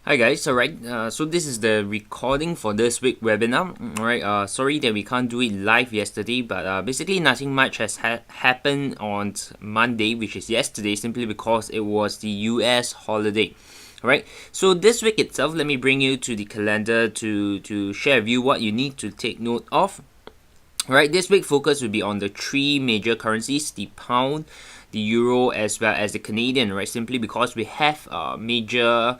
Hi guys, alright, so this is the recording for this week webinar. Alright, sorry that we can't do it live yesterday, but basically nothing much has happened on Monday, which is yesterday, simply because it was the US holiday. Alright, so this week itself, let me bring you to the calendar to share with you what you need to take note of. Alright, this week focus will be on the three major currencies, the pound, the euro, as well as the Canadian, right? Simply because we have major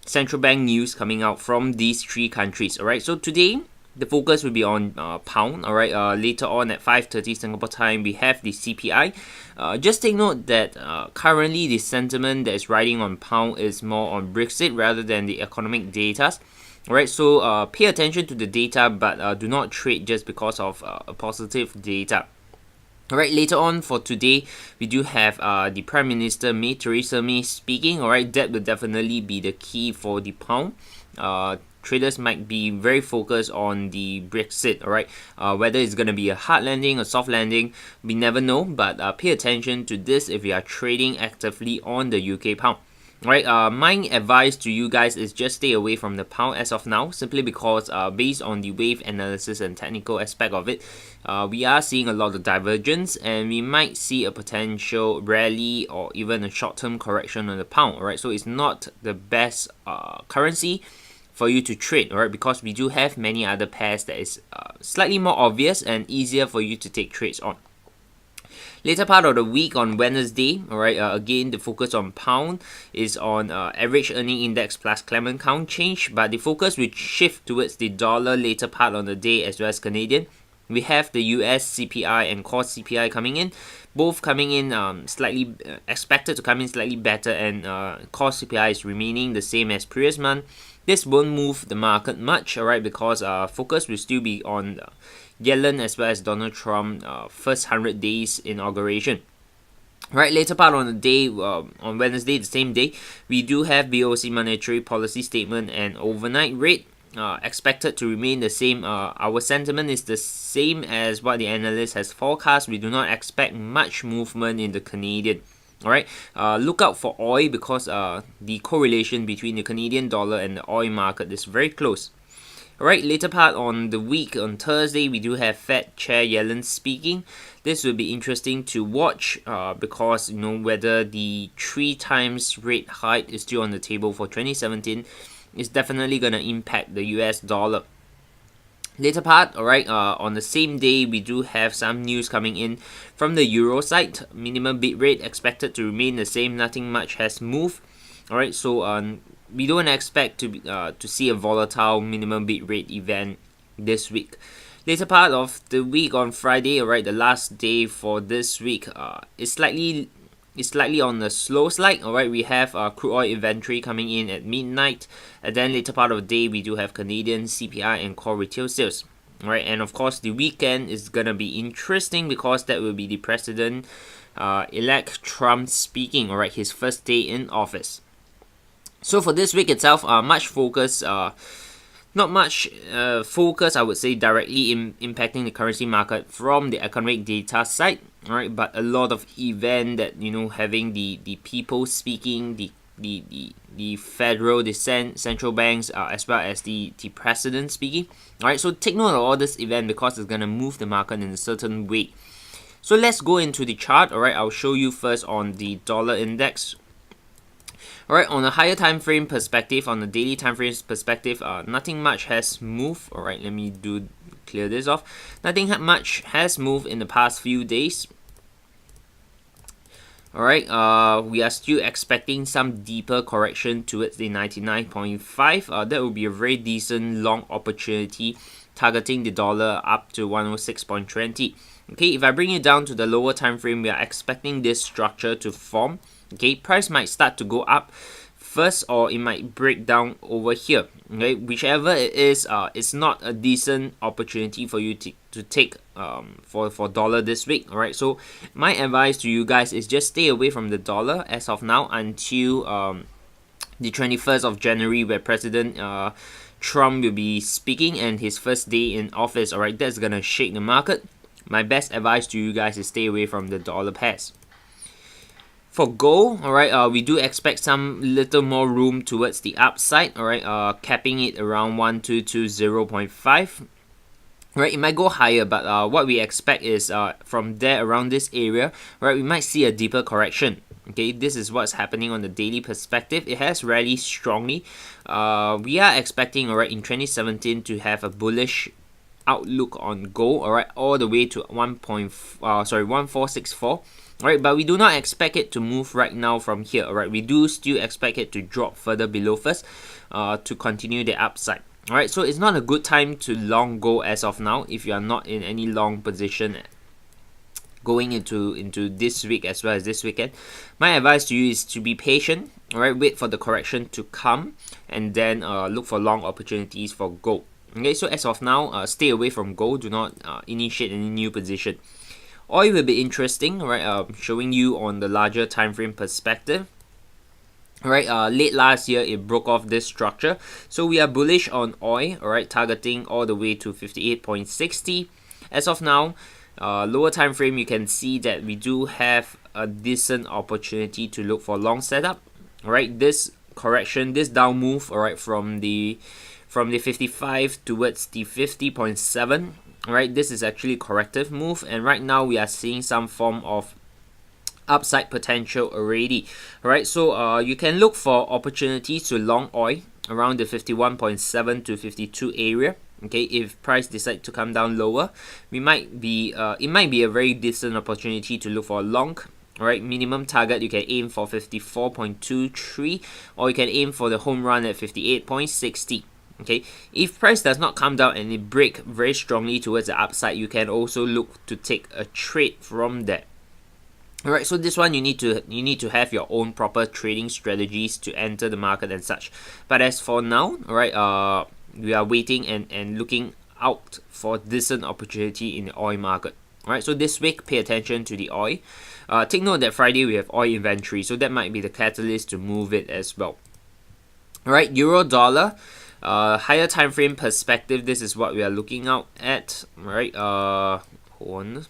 central bank news coming out from these three countries. Alright, so today the focus will be on pound. Alright, later on at 5:30 Singapore time we have the CPI. Just take note that currently the sentiment that is riding on pound is more on Brexit rather than the economic data. Alright, so pay attention to the data, but do not trade just because of a positive data. Alright, later on for today, we do have the Prime Minister Theresa May speaking. Alright, that will definitely be the key for the pound. Traders might be very focused on the Brexit, alright. Whether it's going to be a hard landing, a soft landing, we never know. But pay attention to this if you are trading actively on the UK pound. Right, my advice to you guys is just stay away from the pound as of now, simply because based on the wave analysis and technical aspect of it, we are seeing a lot of divergence, and we might see a potential rally or even a short-term correction on the pound. Alright, so it's not the best currency for you to trade, alright, because we do have many other pairs that is slightly more obvious and easier for you to take trades on. Later part of the week on Wednesday, alright, again the focus on pound is on average earning index plus Clement count change, but the focus will shift towards the dollar later part on the day as well as Canadian. We have the US CPI and core CPI coming in, both coming in slightly expected to come in slightly better, and core CPI is remaining the same as previous month. This won't move the market much, alright, because focus will still be on Yellen as well as Donald Trump first 100 days inauguration. Right, later part on the day, on Wednesday, the same day, we do have BOC monetary policy statement and overnight rate expected to remain the same. Our sentiment is the same as what the analyst has forecast. We do not expect much movement in the Canadian. Alright, look out for oil, because the correlation between the Canadian dollar and the oil market is very close. Alright, later part on the week, on Thursday, we do have Fed Chair Yellen speaking. This will be interesting to watch because whether the 3 times rate hike is still on the table for 2017 is definitely going to impact the US dollar. Later part, alright, on the same day, we do have some news coming in from the euro side. Minimum bid rate expected to remain the same. Nothing much has moved. Alright, so we don't expect to see a volatile minimum bid rate event this week. Later part of the week on Friday, alright, the last day for this week, is slightly on the slow slide. Alright, we have crude oil inventory coming in at midnight, and then later part of the day we do have Canadian CPI and core retail sales. Alright, and of course the weekend is gonna be interesting because that will be the president elect Trump speaking. Alright, his first day in office. So for this week itself, much focus, not much focus, I would say, directly impacting the currency market from the economic data side, alright, but a lot of event that having the people speaking, the federal, the central banks, as well as the president speaking. Alright, so take note of all this event because it's gonna move the market in a certain way. So let's go into the chart. Alright, I'll show you first on the dollar index. Alright, on a higher time frame perspective, on the daily time frame perspective, nothing much has moved. Alright, let me clear this off. Nothing much has moved in the past few days. Alright, we are still expecting some deeper correction towards the 99.5. That would be a very decent long opportunity, targeting the dollar up to 106.20. Okay, if I bring it down to the lower time frame, we are expecting this structure to form. Okay, price might start to go up first, or it might break down over here. Okay, whichever it is, it's not a decent opportunity for you to take for dollar this week. Alright, so my advice to you guys is just stay away from the dollar as of now until the 21st of January, where President Trump will be speaking and his first day in office. Alright, that's gonna shake the market. My best advice to you guys is stay away from the dollar pairs. For gold, all right, we do expect some little more room towards the upside, all right, capping it around 1220.5. Right, it might go higher, but what we expect is from there around this area, right, we might see a deeper correction. Okay, this is what's happening on the daily perspective. It has rallied strongly. We are expecting, all right, in 2017 to have a bullish outlook on gold, all right, all the way to 1464. Alright, but we do not expect it to move right now from here. Alright, we do still expect it to drop further below first to continue the upside. Alright, so it's not a good time to long gold as of now if you are not in any long position going into this week as well as this weekend. My advice to you is to be patient. Alright, wait for the correction to come and then look for long opportunities for gold. Okay, so as of now, stay away from gold. Do not initiate any new position. Oil will be interesting, right? Showing you on the larger time frame perspective. Alright, late last year it broke off this structure, so we are bullish on oil. Alright, targeting all the way to 58.60. As of now, lower time frame, you can see that we do have a decent opportunity to look for long setup. Alright, this correction, this down move, alright, from the 55 towards the 50.7. Alright, this is actually a corrective move, and right now we are seeing some form of upside potential already. Alright, so you can look for opportunities to long oil around the 51.7 to 52 area. Okay, if price decide to come down lower, we might be it might be a very decent opportunity to look for a long. Alright, minimum target you can aim for 54.23, or you can aim for the home run at 58.60. Okay, if price does not come down and it break very strongly towards the upside, you can also look to take a trade from that. Alright, so this one you need to have your own proper trading strategies to enter the market and such. But as for now, alright, we are waiting and looking out for decent opportunity in the oil market. Alright, so this week pay attention to the oil. Take note that Friday we have oil inventory, so that might be the catalyst to move it as well. Alright, euro dollar. Higher time frame perspective, this is what we are looking out at. Right, hold on.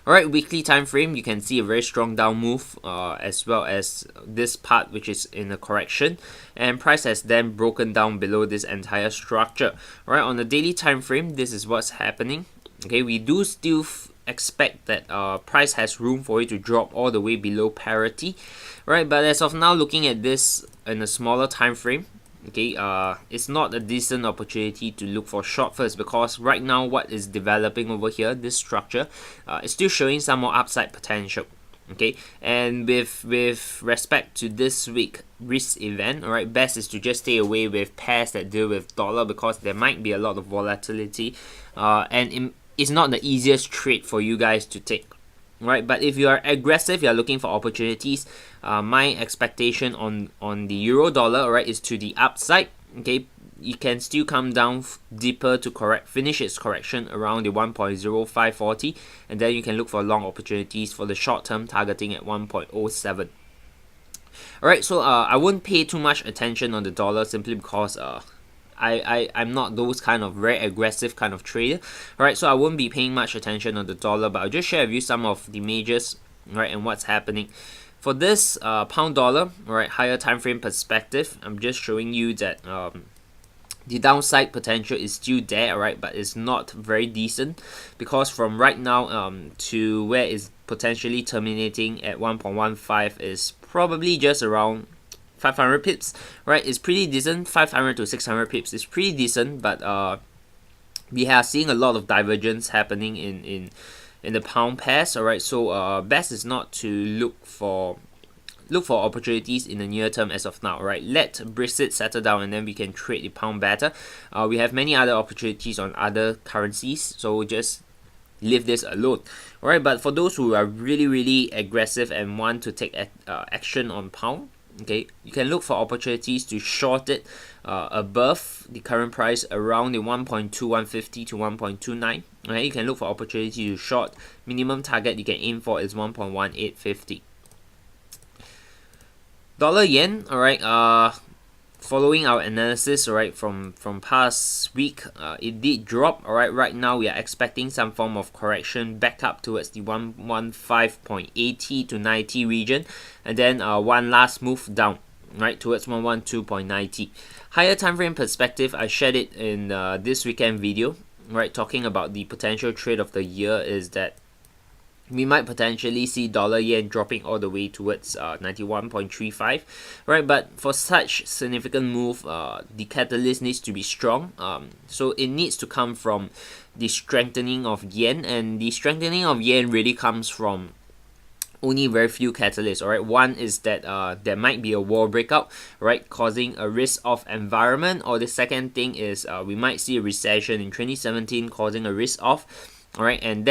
Alright, weekly time frame, you can see a very strong down move, as well as this part which is in a correction, and price has then broken down below this entire structure. Alright, on the daily time frame, this is what's happening. Okay, we do still expect that price has room for it to drop all the way below parity, right? But as of now, looking at this in a smaller time frame, okay, it's not a decent opportunity to look for short first, because right now what is developing over here, this structure, is still showing some more upside potential. Okay, and with respect to this week risk event, alright, best is to just stay away with pairs that deal with dollar, because there might be a lot of volatility, and it's not the easiest trade for you guys to take. Right, but if you are aggressive, you are looking for opportunities, my expectation on the euro dollar, alright, is to the upside. Okay, it can still come down deeper to finish its correction around the 1.0540, and then you can look for long opportunities for the short term, targeting at 1.07. Alright, so I won't pay too much attention on the dollar, simply because I'm not those kind of very aggressive kind of trader. Alright, so I won't be paying much attention on the dollar, but I'll just share with you some of the majors, right, and what's happening. For this pound dollar, alright, higher time frame perspective, I'm just showing you that the downside potential is still there, alright, but it's not very decent, because from right now to where it's potentially terminating at 1.15 is probably just around 500 pips, right? It's pretty decent. 500 to 600 pips is pretty decent, but we are seeing a lot of divergence happening in the pound pairs. Alright, so best is not to look for opportunities in the near term as of now. Right, let Brexit settle down and then we can trade the pound better. We have many other opportunities on other currencies, so just leave this alone. Alright, but for those who are really aggressive and want to take action on pound, okay, you can look for opportunities to short it above the current price around the 1.2150 to 1.29. Okay, you can look for opportunity to short. Minimum target you can aim for is 1.1850. Dollar yen, alright, for following our analysis, alright, from past week, it did drop. Alright, right now we are expecting some form of correction back up towards the 115.80 to 90 region, and then one last move down, right, towards 112.90. Higher time frame perspective, I shared it in this weekend video, right, talking about the potential trade of the year is that we might potentially see dollar yen dropping all the way towards 91.35, right? But for such significant move, the catalyst needs to be strong. So it needs to come from the strengthening of yen, and the strengthening of yen really comes from only very few catalysts. Alright, one is that there might be a war breakout, right, causing a risk-off environment, or the second thing is we might see a recession in 2017 causing a risk-off. Alright, and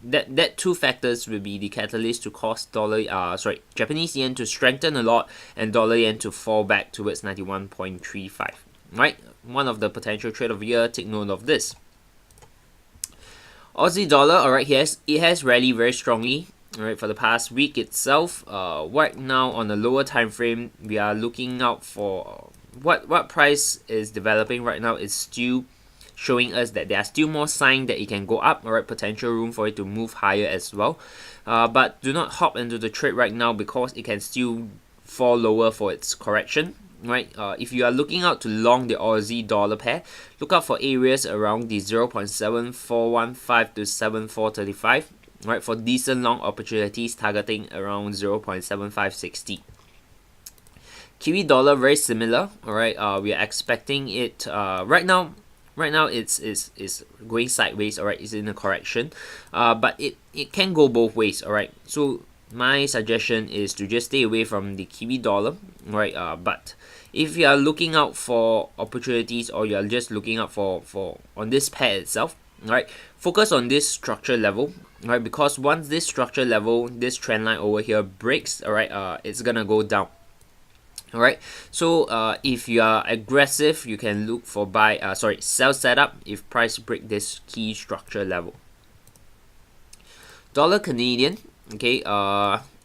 that two factors will be the catalyst to cause Japanese yen to strengthen a lot and dollar yen to fall back towards 91.35. Right, one of the potential trade of the year. Take note of this. Aussie dollar, alright, it has rallied very strongly. Alright, for the past week itself. Right now on the lower time frame, we are looking out for what price is developing right now is still showing us that there are still more signs that it can go up, alright, potential room for it to move higher as well. But do not hop into the trade right now because it can still fall lower for its correction, right? If you are looking out to long the Aussie dollar pair, look out for areas around the 0.7415 to 7435, right, for decent long opportunities targeting around 0.7560. Kiwi dollar, very similar, alright. We are expecting it right now it's going sideways, alright, it's in a correction, but it can go both ways, alright. So my suggestion is to just stay away from the Kiwi dollar, right? But if you are looking out for opportunities, or you are just looking out for on this pair itself, right, focus on this structure level, right, because once this structure level, this trend line over here breaks, alright, it's gonna go down. Alright, so if you are aggressive, you can look for sell setup if price break this key structure level. Dollar Canadian, okay,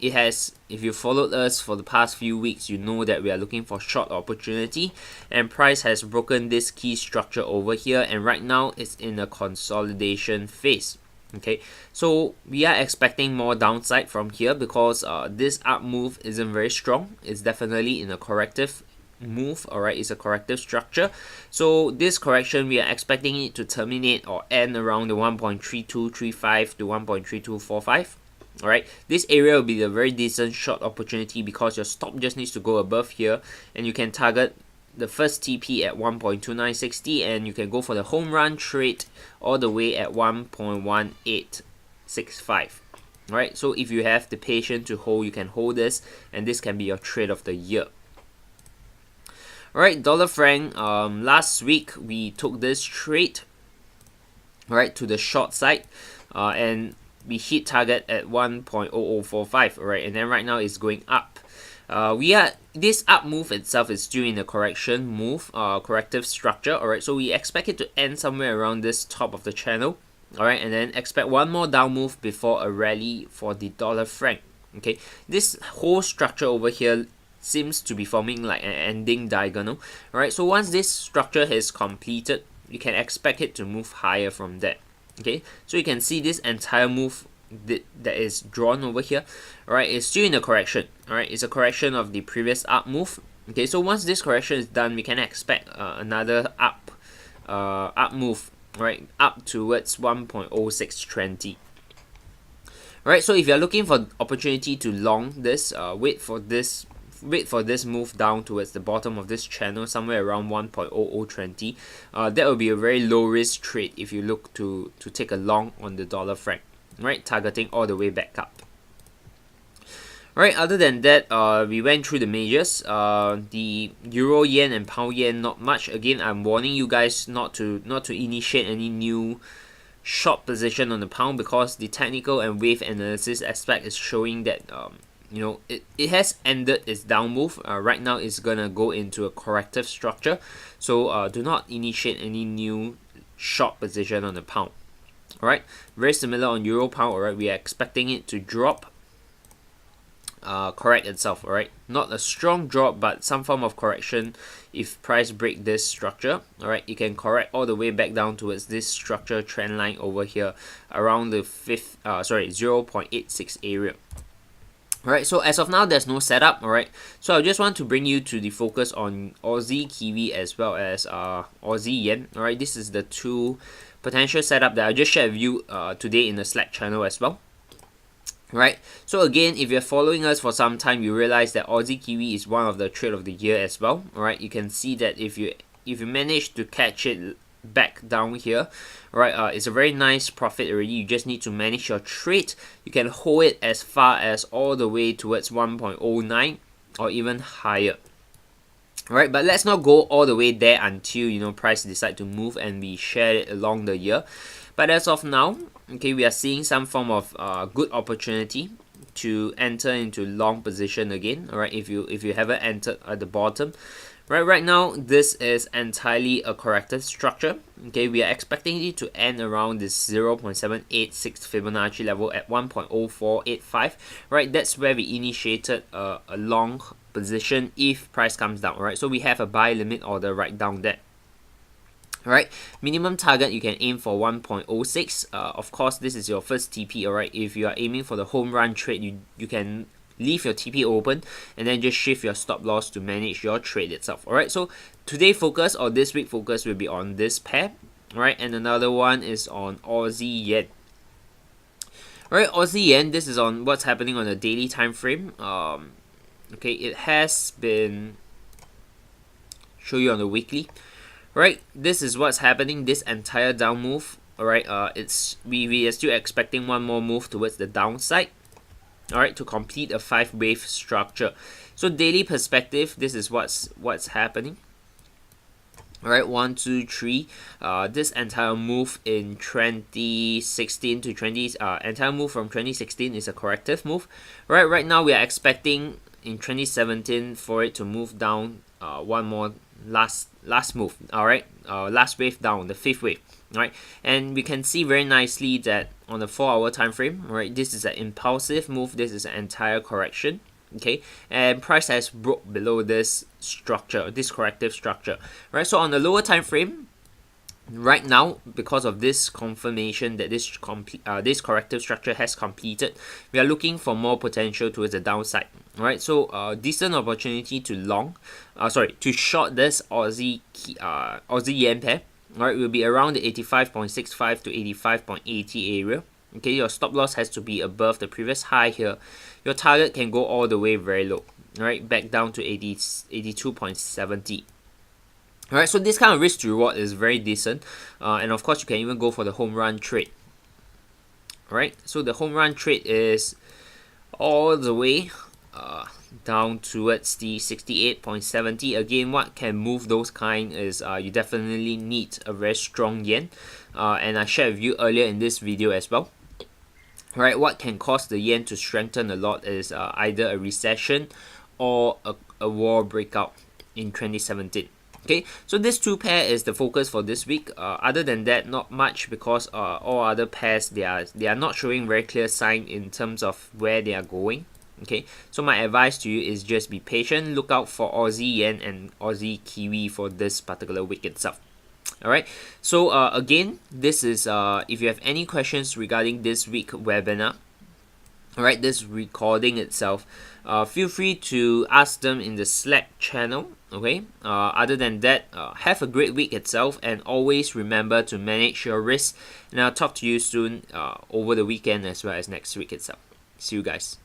it has, if you followed us for the past few weeks, you know that we are looking for short opportunity, and price has broken this key structure over here, and right now it's in a consolidation phase. Okay, so we are expecting more downside from here because this up move isn't very strong. It's definitely in a corrective move, alright, it's a corrective structure. So this correction, we are expecting it to terminate or end around the 1.3235 to 1.3245. Alright, this area will be a very decent short opportunity because your stop just needs to go above here, and you can target the first TP at 1.2960, and you can go for the home run trade all the way at 1.1865. Alright, so if you have the patience to hold, you can hold this, and this can be your trade of the year. Alright, dollar franc, last week we took this trade, alright, to the short side, and we hit target at 1.0045, alright, and then right now it's going up. This up move itself is still in a correction move, corrective structure, alright, so we expect it to end somewhere around this top of the channel, alright, and then expect one more down move before a rally for the dollar franc. Okay, this whole structure over here seems to be forming like an ending diagonal, alright, so once this structure is completed, you can expect it to move higher from that. Okay, so you can see this entire move that is drawn over here, alright, it's still in a correction, alright, it's a correction of the previous up move. Okay, so once this correction is done, we can expect another up move, right, up towards 1.0620. Alright, so if you're looking for opportunity to long this, wait for this move down towards the bottom of this channel, somewhere around 1.0020. That will be a very low risk trade if you look to take a long on the dollar franc, right, targeting all the way back up. Right, other than that, we went through the majors. The euro yen and pound yen, not much. Again, I'm warning you guys not to initiate any new short position on the pound because the technical and wave analysis aspect is showing that it has ended its down move. Right now it's gonna go into a corrective structure, so do not initiate any new short position on the pound. Alright, very similar on euro pound. Alright, we are expecting it to drop correct itself, alright? Not a strong drop, but some form of correction. If price break this structure, alright, you can correct all the way back down towards this structure trend line over here around the 0.86 area. Alright, so as of now, there's no setup, alright? So I just want to bring you to the focus on Aussie Kiwi as well as Aussie Yen, alright? This is the two potential setup that I just shared with you today in the Slack channel as well. Right, so again, if you're following us for some time, you realize that Aussie Kiwi is one of the trade of the year as well. Alright, you can see that if you manage to catch it back down here, right, it's a very nice profit already. You just need to manage your trade. You can hold it as far as all the way towards 1.09 or even higher. Alright, but let's not go all the way there until price decide to move and we share it along the year. But as of now, okay, we are seeing some form of good opportunity to enter into long position again. Alright, if you haven't entered at the bottom. Right now, this is entirely a corrective structure. Okay, we are expecting it to end around this 0.786 Fibonacci level at 1.0485. Right, that's where we initiated a long position if price comes down. Right, so we have a buy limit order right down there. Alright, minimum target you can aim for 1.06. Of course, this is your first TP. Alright, if you are aiming for the home run trade, you can leave your TP open and then just shift your stop loss to manage your trade itself. Alright, so today focus or this week focus will be on this pair. Alright, and another one is on Aussie Yen. Alright, Aussie Yen, this is on what's happening on a daily time frame. Okay, it has been show you on the weekly. Right, this is what's happening, this entire down move. Alright, we are still expecting one more move towards the downside. Alright, to complete a 5-wave structure. So daily perspective, this is what's happening. Alright, 1, 2, 3. This entire move in 2016 to entire move from 2016 is a corrective move. Right now we are expecting in 2017 for it to move down one more last move. Alright, last wave down, the 5th wave. Right, and we can see very nicely that on the 4-hour time frame, right, this is an impulsive move. This is an entire correction. Okay, and price has broke below this structure, this corrective structure. Right, so on the lower time frame, right now, because of this confirmation that this corrective structure has completed, we are looking for more potential towards the downside. Right, so decent opportunity to to short this Aussie Yen pair. Alright, will be around the 85.65 to 85.80 area. Okay, your stop loss has to be above the previous high here. Your target can go all the way very low. Alright, back down to 82.70. Alright, so this kind of risk to reward is very decent. And of course, you can even go for the home run trade. Alright, so the home run trade is all the way down towards the 68.70. Again, what can move those kind is you definitely need a very strong yen, and I shared with you earlier in this video as well. Right, what can cause the yen to strengthen a lot is either a recession or a war breakout in 2017. Okay, so this two pair is the focus for this week. Other than that, not much, because all other pairs they are not showing very clear sign in terms of where they are going. Okay, so my advice to you is just be patient. Look out for Aussie Yen and Aussie Kiwi for this particular week itself. Alright, so again, this is if you have any questions regarding this week webinar, alright, this recording itself, feel free to ask them in the Slack channel. Okay, other than that, have a great week itself, and always remember to manage your risk, and I'll talk to you soon over the weekend as well as next week itself. See you guys.